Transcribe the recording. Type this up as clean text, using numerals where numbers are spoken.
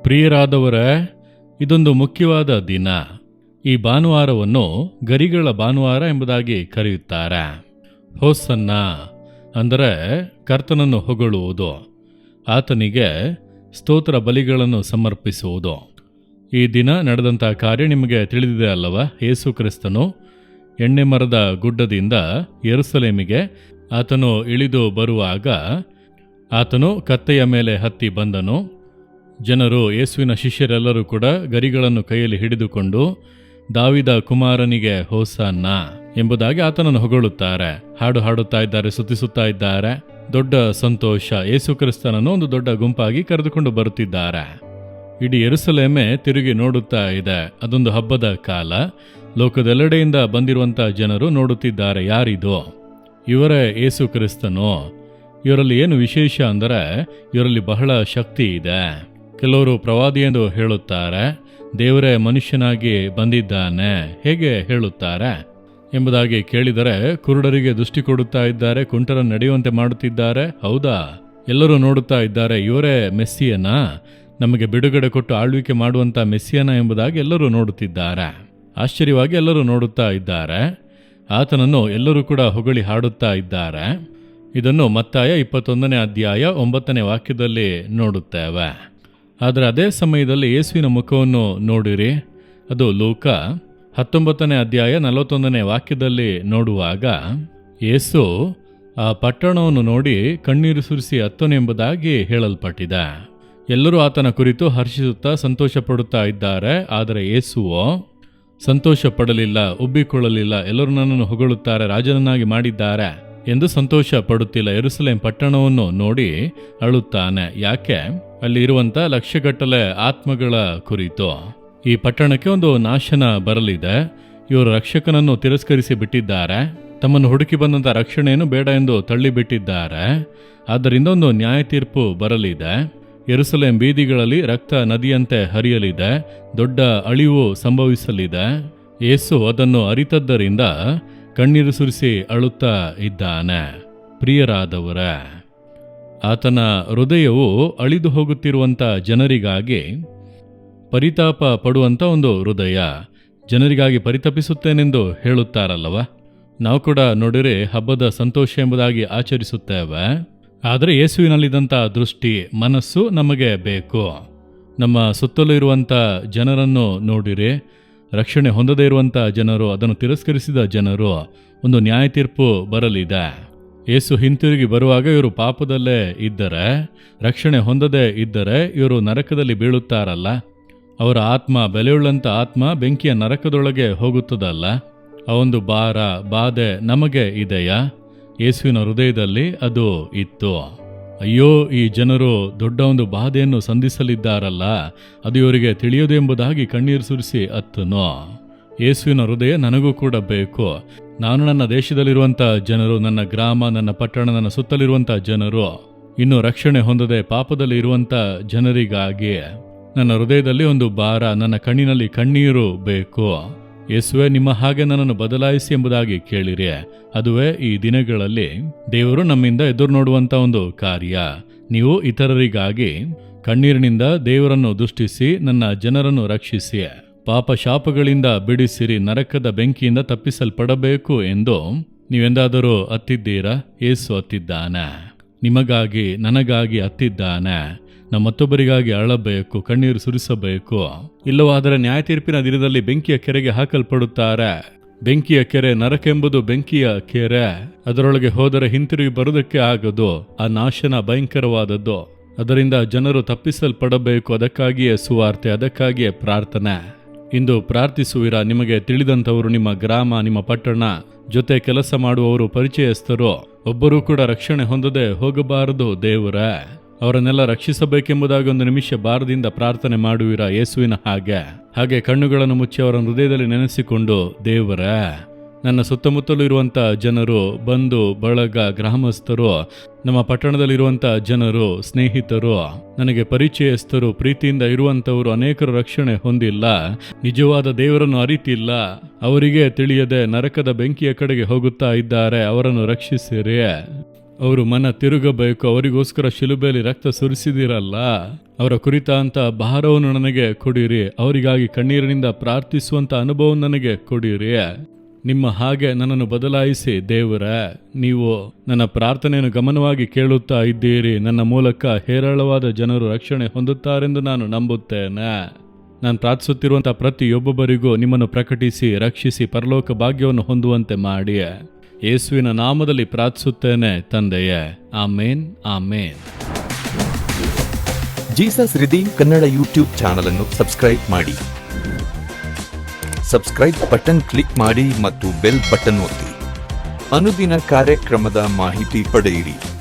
ಪ್ರಿಯರಾದವರೇ, ಇದೊಂದು ಮುಖ್ಯವಾದ ದಿನ. ಈ ಭಾನುವಾರವನ್ನು ಗರಿಗಳ ಭಾನುವಾರ ಎಂಬುದಾಗಿ ಕರೆಯುತ್ತಾರೆ. ಹೋಸನ್ನ ಅಂದರೆ ಕರ್ತನನ್ನು ಹೊಗಳುವುದು, ಆತನಿಗೆ ಸ್ತೋತ್ರ ಬಲಿಗಳನ್ನು ಸಮರ್ಪಿಸುವುದು. ಈ ದಿನ ನಡೆದಂಥ ಕಾರ್ಯ ನಿಮಗೆ ತಿಳಿದಿದೆ ಅಲ್ಲವಾ? ಯೇಸು ಕ್ರಿಸ್ತನು ಎಣ್ಣೆ ಮರದ ಗುಡ್ಡದಿಂದ ಯೆರೂಸಲೇಮಿಗೆ ಆತನು ಇಳಿದು ಬರುವಾಗ ಆತನು ಕತ್ತೆಯ ಮೇಲೆ ಹತ್ತಿ ಬಂದನು. ಜನರು, ಯೇಸುವಿನ ಶಿಷ್ಯರೆಲ್ಲರೂ ಕೂಡ ಗರಿಗಳನ್ನು ಕೈಯಲ್ಲಿ ಹಿಡಿದುಕೊಂಡು ದಾವಿದ ಕುಮಾರನಿಗೆ ಹೋಸನ್ನ ಎಂಬುದಾಗಿ ಆತನನ್ನು ಹೊಗಳುತ್ತಾರೆ, ಹಾಡು ಹಾಡುತ್ತಾ ಇದ್ದಾರೆ, ಸ್ತುತಿಸುತ್ತಾ ಇದ್ದಾರೆ. ದೊಡ್ಡ ಸಂತೋಷ. ಯೇಸು ಕ್ರಿಸ್ತನನ್ನು ಒಂದು ದೊಡ್ಡ ಗುಂಪಾಗಿ ಕರೆದುಕೊಂಡು ಬರುತ್ತಿದ್ದಾರೆ. ಇಡೀ ಯೆರೂಸಲೇಮೇ ತಿರುಗಿ ನೋಡುತ್ತಾ ಇದೆ. ಅದೊಂದು ಹಬ್ಬದ ಕಾಲ. ಲೋಕದೆಲ್ಲೆಡೆಯಿಂದ ಬಂದಿರುವಂಥ ಜನರು ನೋಡುತ್ತಿದ್ದಾರೆ, ಯಾರಿದು? ಇವರೇ ಯೇಸು ಕ್ರಿಸ್ತನು. ಇವರಲ್ಲಿ ಏನು ವಿಶೇಷ ಅಂದರೆ ಇವರಲ್ಲಿ ಬಹಳ ಶಕ್ತಿ ಇದೆ. ಕೆಲವರು ಪ್ರವಾದಿ ಎಂದು ಹೇಳುತ್ತಾರೆ, ದೇವರೇ ಮನುಷ್ಯನಾಗಿ ಬಂದಿದ್ದಾನೆ. ಹೇಗೆ ಹೇಳುತ್ತಾರೆ ಎಂಬುದಾಗಿ ಕೇಳಿದರೆ, ಕುರುಡರಿಗೆ ದೃಷ್ಟಿ ಕೊಡುತ್ತಾ ಇದ್ದಾರೆ, ಕುಂಟರನ್ನು ನಡೆಯುವಂತೆ ಮಾಡುತ್ತಿದ್ದಾರೆ. ಹೌದಾ? ಎಲ್ಲರೂ ನೋಡುತ್ತಾ ಇದ್ದಾರೆ, ಇವರೇ ಮೆಸ್ಸಿಯನ, ನಮಗೆ ಬಿಡುಗಡೆ ಕೊಟ್ಟು ಆಳ್ವಿಕೆ ಮಾಡುವಂಥ ಮೆಸ್ಸಿಯನ ಎಂಬುದಾಗಿ ಎಲ್ಲರೂ ನೋಡುತ್ತಿದ್ದಾರೆ. ಆಶ್ಚರ್ಯವಾಗಿ ಎಲ್ಲರೂ ನೋಡುತ್ತಾ ಇದ್ದಾರೆ. ಆತನನ್ನು ಎಲ್ಲರೂ ಕೂಡ ಹೊಗಳಿ ಹಾಡುತ್ತಾ ಇದ್ದಾರೆ. ಇದನ್ನು ಮತ್ತಾಯ 21ನೇ ಅಧ್ಯಾಯ 9ನೇ ವಾಕ್ಯದಲ್ಲಿ ನೋಡುತ್ತೇವೆ. ಆದರೆ ಅದೇ ಸಮಯದಲ್ಲಿ ಯೇಸುವಿನ ಮುಖವನ್ನು ನೋಡಿರಿ. ಅದು ಲೂಕ 19ನೇ ಅಧ್ಯಾಯ 41ನೇ ವಾಕ್ಯದಲ್ಲಿ ನೋಡುವಾಗ ಯೇಸು ಆ ಪಟ್ಟಣವನ್ನು ನೋಡಿ ಕಣ್ಣೀರು ಸುರಿಸಿ ಅತ್ತನು ಎಂಬುದಾಗಿ ಹೇಳಲ್ಪಟ್ಟಿದೆ. ಎಲ್ಲರೂ ಆತನ ಕುರಿತು ಹರ್ಷಿಸುತ್ತಾ ಸಂತೋಷ ಪಡುತ್ತಾ ಇದ್ದಾರೆ. ಆದರೆ ಯೇಸುವೋ ಸಂತೋಷ ಪಡಲಿಲ್ಲ, ಉಬ್ಬಿಕೊಳ್ಳಲಿಲ್ಲ. ಎಲ್ಲರೂ ನನ್ನನ್ನು ಹೊಗಳುತ್ತಾರೆ, ರಾಜನನ್ನಾಗಿ ಮಾಡಿದ್ದಾರೆ ಎಂದು ಸಂತೋಷ ಪಡುತ್ತಿಲ್ಲ. ಯೆರೂಸಲೇಮ್ ಪಟ್ಟಣವನ್ನು ನೋಡಿ ಅಳುತ್ತಾನೆ. ಯಾಕೆ? ಅಲ್ಲಿ ಇರುವಂಥ ಲಕ್ಷಗಟ್ಟಲೆ ಆತ್ಮಗಳ ಕುರಿತು. ಈ ಪಟ್ಟಣಕ್ಕೆ ಒಂದು ನಾಶನ ಬರಲಿದೆ. ಇವರು ರಕ್ಷಕನನ್ನು ತಿರಸ್ಕರಿಸಿ ಬಿಟ್ಟಿದ್ದಾರೆ. ತಮ್ಮನ್ನು ಹುಡುಕಿ ಬಂದಂಥ ರಕ್ಷಣೆಯನ್ನು ಬೇಡ ಎಂದು ತಳ್ಳಿಬಿಟ್ಟಿದ್ದಾರೆ. ಆದ್ದರಿಂದ ಒಂದು ನ್ಯಾಯ ತೀರ್ಪು ಬರಲಿದೆ. ಯೆರೂಸಲೇಮ್ ಬೀದಿಗಳಲ್ಲಿ ರಕ್ತ ನದಿಯಂತೆ ಹರಿಯಲಿದೆ. ದೊಡ್ಡ ಅಳಿವು ಸಂಭವಿಸಲಿದೆ. ಯೇಸು ಅದನ್ನು ಅರಿತದ್ದರಿಂದ ಕಣ್ಣೀರು ಸುರಿಸಿ ಅಳುತ್ತಾ ಇದ್ದಾನೆ. ಪ್ರಿಯರಾದವರೇ, ಆತನ ಹೃದಯವು ಅಳಿದು ಹೋಗುತ್ತಿರುವಂಥ ಜನರಿಗಾಗಿ ಪರಿತಾಪ ಪಡುವಂಥ ಒಂದು ಹೃದಯ. ಜನರಿಗಾಗಿ ಪರಿತಪಿಸುತ್ತೇನೆಂದು ಹೇಳುತ್ತಾರಲ್ಲವ? ನಾವು ಕೂಡ ನೋಡಿದರೆ ಹಬ್ಬದ ಸಂತೋಷ ಎಂಬುದಾಗಿ ಆಚರಿಸುತ್ತೇವೆ. ಆದರೆ ಯೇಸುವಿನಲ್ಲಿದ್ದಂಥ ದೃಷ್ಟಿ, ಮನಸ್ಸು ನಮಗೆ ಬೇಕು. ನಮ್ಮ ಸುತ್ತಲೂ ಇರುವಂಥ ಜನರನ್ನು ನೋಡಿರಿ. ರಕ್ಷಣೆ ಹೊಂದದೇ ಇರುವಂಥ ಜನರು, ಅದನ್ನು ತಿರಸ್ಕರಿಸಿದ ಜನರು, ಒಂದು ನ್ಯಾಯ ತೀರ್ಪು ಬರಲಿದೆ. ಯೇಸು ಹಿಂತಿರುಗಿ ಬರುವಾಗ ಇವರು ಪಾಪದಲ್ಲೇ ಇದ್ದರೆ, ರಕ್ಷಣೆ ಹೊಂದದೇ ಇದ್ದರೆ ಇವರು ನರಕದಲ್ಲಿ ಬೀಳುತ್ತಾರಲ್ಲ. ಅವರ ಆತ್ಮ, ಬೆಲೆಯುಳ್ಳಂಥ ಆತ್ಮ ಬೆಂಕಿಯ ನರಕದೊಳಗೆ ಹೋಗುತ್ತದಲ್ಲ. ಆ ಒಂದು ಭಾರ, ಬಾಧೆ ನಮಗೆ ಇದೆಯಾ? ಯೇಸುವಿನ ಹೃದಯದಲ್ಲಿ ಅದು ಇತ್ತು. ಅಯ್ಯೋ, ಈ ಜನರು ದೊಡ್ಡ ಒಂದು ಬಾಧೆಯನ್ನು ಸಂಧಿಸಲಿದ್ದಾರಲ್ಲ, ಅದು ಇವರಿಗೆ ತಿಳಿಯೋದು ಎಂಬುದಾಗಿ ಕಣ್ಣೀರು ಸುರಿಸಿ ಅತ್ತನು. ಯೇಸುವಿನ ಹೃದಯ ನನಗೂ ಕೂಡ ಬೇಕು. ನಾನು ನನ್ನ ದೇಶದಲ್ಲಿರುವಂಥ ಜನರು, ನನ್ನ ಗ್ರಾಮ, ನನ್ನ ಪಟ್ಟಣ, ನನ್ನ ಸುತ್ತಲಿರುವಂಥ ಜನರು, ಇನ್ನೂ ರಕ್ಷಣೆ ಹೊಂದದೆ ಪಾಪದಲ್ಲಿ ಇರುವಂಥ ಜನರಿಗಾಗಿ ನನ್ನ ಹೃದಯದಲ್ಲಿ ಒಂದು ಭಾರ, ನನ್ನ ಕಣ್ಣಿನಲ್ಲಿ ಕಣ್ಣೀರು ಬೇಕು. ಯೇಸುವೆ, ನಿಮ್ಮ ಹಾಗೆ ನನ್ನನ್ನು ಬದಲಾಯಿಸಿ ಎಂಬುದಾಗಿ ಕೇಳಿರಿ. ಅದುವೇ ಈ ದಿನಗಳಲ್ಲಿ ದೇವರು ನಮ್ಮಿಂದ ಎದುರು ನೋಡುವಂಥ ಒಂದು ಕಾರ್ಯ. ನೀವು ಇತರರಿಗಾಗಿ ಕಣ್ಣೀರಿನಿಂದ ದೇವರನ್ನು ದೃಷ್ಟಿಸಿ ನನ್ನ ಜನರನ್ನು ರಕ್ಷಿಸಿ, ಪಾಪ ಶಾಪಗಳಿಂದ ಬಿಡಿಸಿರಿ, ನರಕದ ಬೆಂಕಿಯಿಂದ ತಪ್ಪಿಸಲ್ಪಡಬೇಕು ಎಂದು ನೀವೆಂದಾದರೂ ಅತ್ತಿದ್ದೀರಾ? ಯೇಸು ಅತ್ತಿದ್ದಾನೆ. ನಿಮಗಾಗಿ, ನನಗಾಗಿ ಅತ್ತಿದ್ದಾನೆ. ನಮ್ಮ ಮತ್ತೊಬ್ಬರಿಗಾಗಿ ಅಳಬೇಕು, ಕಣ್ಣೀರು ಸುರಿಸಬೇಕು. ಇಲ್ಲವಾದರೆ ನ್ಯಾಯ ತೀರ್ಪಿನ ದಿನದಲ್ಲಿ ಬೆಂಕಿಯ ಕೆರೆಗೆ ಹಾಕಲ್ಪಡುತ್ತಾರೆ. ಬೆಂಕಿಯ ಕೆರೆ, ನರಕೆಂಬುದು ಬೆಂಕಿಯ ಕೆರೆ. ಅದರೊಳಗೆ ಹೋದರೆ ಹಿಂತಿರುಗಿ ಬರುವುದಕ್ಕೆ ಆಗದು. ಆ ನಾಶನ ಭಯಂಕರವಾದದ್ದು. ಅದರಿಂದ ಜನರು ತಪ್ಪಿಸಲ್ಪಡಬೇಕು. ಅದಕ್ಕಾಗಿಯೇ ಸುವಾರ್ತೆ, ಅದಕ್ಕಾಗಿಯೇ ಪ್ರಾರ್ಥನೆ. ಇಂದು ಪ್ರಾರ್ಥಿಸುವಿರಾ? ನಿಮಗೆ ತಿಳಿದಂಥವರು, ನಿಮ್ಮ ಗ್ರಾಮ, ನಿಮ್ಮ ಪಟ್ಟಣ, ಜೊತೆ ಕೆಲಸ ಮಾಡುವವರು, ಪರಿಚಯಸ್ಥರು, ಒಬ್ಬರೂ ಕೂಡ ರಕ್ಷಣೆ ಹೊಂದದೆ ಹೋಗಬಾರದು. ದೇವರೇ, ಅವರನ್ನೆಲ್ಲ ರಕ್ಷಿಸಬೇಕೆಂಬುದಾಗಿ ಒಂದು ನಿಮಿಷ ಭಾರದಿಂದ ಪ್ರಾರ್ಥನೆ ಮಾಡುವಿರಾ? ಯೇಸುವಿನ ಹಾಗೆ ಕಣ್ಣುಗಳನ್ನು ಮುಚ್ಚಿ ಅವರ ಹೃದಯದಲ್ಲಿ ನೆನೆಸಿಕೊಂಡು, ದೇವರೇ, ನನ್ನ ಸುತ್ತಮುತ್ತಲೂ ಇರುವಂಥ ಜನರು, ಬಂಧು ಬಳಗ, ಗ್ರಾಮಸ್ಥರು, ನಮ್ಮ ಪಟ್ಟಣದಲ್ಲಿರುವಂಥ ಜನರು, ಸ್ನೇಹಿತರು, ನನಗೆ ಪರಿಚಯಸ್ಥರು, ಪ್ರೀತಿಯಿಂದ ಇರುವಂಥವರು ಅನೇಕರು ರಕ್ಷಣೆ ಹೊಂದಿಲ್ಲ, ನಿಜವಾದ ದೇವರನ್ನು ಅರಿತಿಲ್ಲ, ಅವರಿಗೆ ತಿಳಿಯದೆ ನರಕದ ಬೆಂಕಿಯ ಕಡೆಗೆ ಹೋಗುತ್ತಾ ಇದ್ದಾರೆ. ಅವರನ್ನು ರಕ್ಷಿಸಿರಿ. ಅವರು ಮನ ತಿರುಗಬೇಕು, ಅವರಿಗೋಸ್ಕರ ಶಿಲುಬೆಯಲ್ಲಿ ರಕ್ತ ಸುರಿಸಿದಿರಲ್ಲ, ಅವರ ಕುರಿತಂತ ಭಾರವನ್ನು ನನಗೆ ಕೊಡಿರಿ, ಅವರಿಗಾಗಿ ಕಣ್ಣೀರಿನಿಂದ ಪ್ರಾರ್ಥಿಸುವಂತ ಅನುಭವ ನನಗೆ ಕೊಡಿರಿ. ನಿಮ್ಮ ಹಾಗೆ ನನ್ನನ್ನು ಬದಲಾಯಿಸಿ ದೇವರೇ, ನೀವು ನನ್ನ ಪ್ರಾರ್ಥನೆಯನ್ನು ಗಮನವಾಗಿ ಕೇಳುತ್ತಾ ಇದ್ದೀರಿ. ನನ್ನ ಮೂಲಕ ಹೇರಳವಾದ ಜನರು ರಕ್ಷಣೆ ಹೊಂದುತ್ತಾರೆಂದು ನಾನು ನಂಬುತ್ತೇನೆ. ನಾನು ಪ್ರಾರ್ಥಿಸುತ್ತಿರುವಂಥ ಪ್ರತಿಯೊಬ್ಬೊಬ್ಬರಿಗೂ ನಿಮ್ಮನ್ನು ಪ್ರಕಟಿಸಿ ರಕ್ಷಿಸಿ ಪರಲೋಕ ಭಾಗ್ಯವನ್ನು ಹೊಂದುವಂತೆ ಮಾಡಿ ಯೇಸುವಿನ ನಾಮದಲ್ಲಿ ಪ್ರಾರ್ಥಿಸುತ್ತೇನೆ ತಂದೆಯೇ. ಆಮೇನ್, ಆಮೇನ್. ಜೀಸಸ್ ರಿದೀಮ್ ಕನ್ನಡ ಯೂಟ್ಯೂಬ್ ಚಾನಲ್ ಅನ್ನು ಸಬ್ಸ್ಕ್ರೈಬ್ ಮಾಡಿ. ಸಬ್ಸ್ಕ್ರೈಬ್ ಬಟನ್ ಕ್ಲಿಕ್ ಮಾಡಿ ಮತ್ತು ಬೆಲ್ ಬಟನ್ ಒತ್ತಿ. ಅನುದಿನ ಕಾರ್ಯಕ್ರಮದ ಮಾಹಿತಿ ಪಡೆಯಿರಿ.